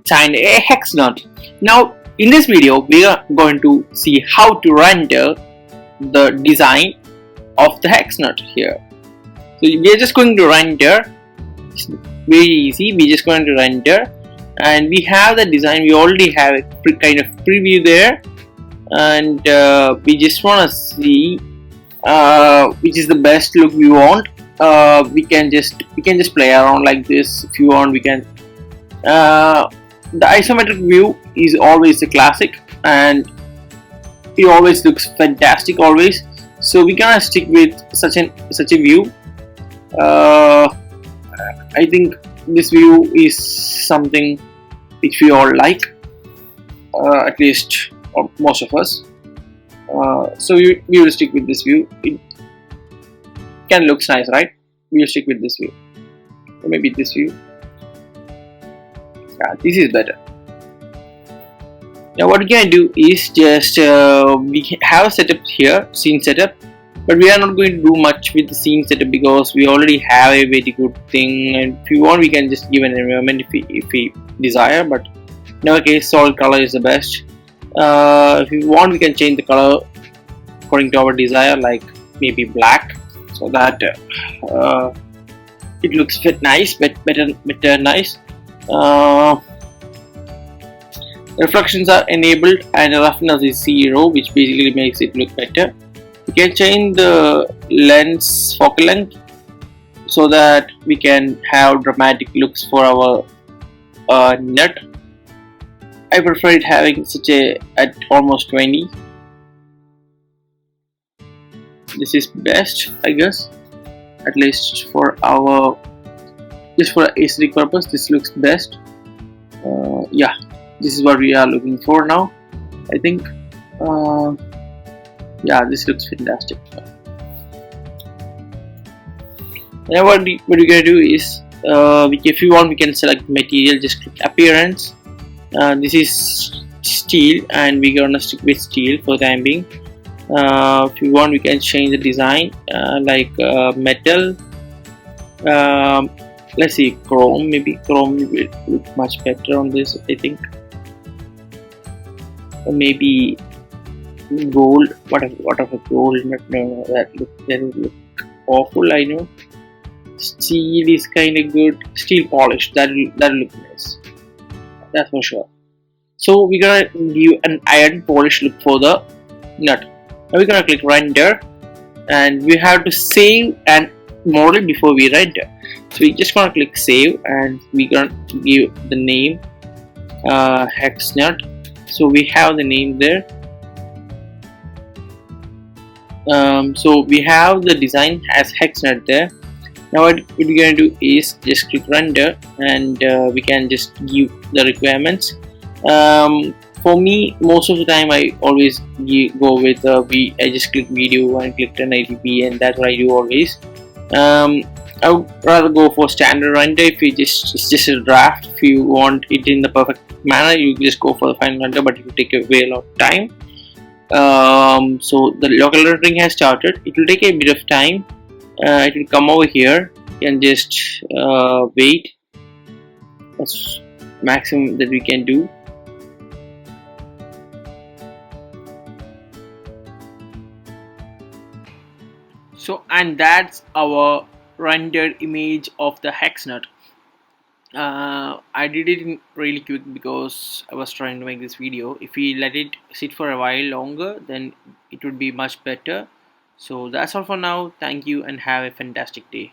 designed a hex nut. Now in this video we are going to see how to render the design of the hex nut here. So we are just going to render. It's very easy. We're just going to render, and we have the design. We already have a kind of preview there, and we just want to see which is the best look we want. We can just play around like this if you want. We can the isometric view is always a classic, and it always looks fantastic always. So we're gonna stick with such a view. I think this view is something which we all like, at least most of us. So we will stick with this view. It can looks nice, right? We will stick with this view, or maybe this view. Yeah, this is better. Now what we can do is just we have a setup here, scene setup, but we are not going to do much with the scene setup because we already have a very good thing, and if you want we can just give an environment if we desire, but in our case solid color is the best. If you want we can change the color according to our desire, like maybe black, so that it looks nice, better nice. Reflections are enabled and roughness is 0, which basically makes it look better. We can change the lens focal length so that we can have dramatic looks for our nut. I prefer it having such a at almost 20. This is best, I guess, at least for our aesthetic purpose. This looks best. Yeah, this is what we are looking for now, I think. Yeah, this looks fantastic. Now what we're gonna do is if you want we can select material, just click appearance. This is steel, and we're gonna stick with steel for the time being. If you want we can change the design, like metal. Let's see, chrome. Maybe chrome will look much better on this, I think. Or maybe gold. What of a gold? No, that would look awful. I know. Steel is kind of good. Steel polish. That'll look nice. That's for sure. So we're gonna give an iron polish look for the nut. Now we're gonna click render, and we have to save and model before we render. So we just gonna click save, and we're gonna give the name hex nut. So we have the name there. So we have the design as hex nut there. Now what we're gonna do is just click render, and we can just give the requirements. For me, most of the time I always go with I just click video and click 1080p, and that's what I do always. I would rather go for standard render. If you it's just a draft. If you want it in the perfect manner, you just go for the final render, but it will take a way lot of time. So the local rendering has started. It will take a bit of time. It will come over here and just wait. That's maximum that we can do. So, and that's our rendered image of the hex nut. I did it really quick because I was trying to make this video. If we let it sit for a while longer, then it would be much better. So that's all for now. Thank you and have a fantastic day.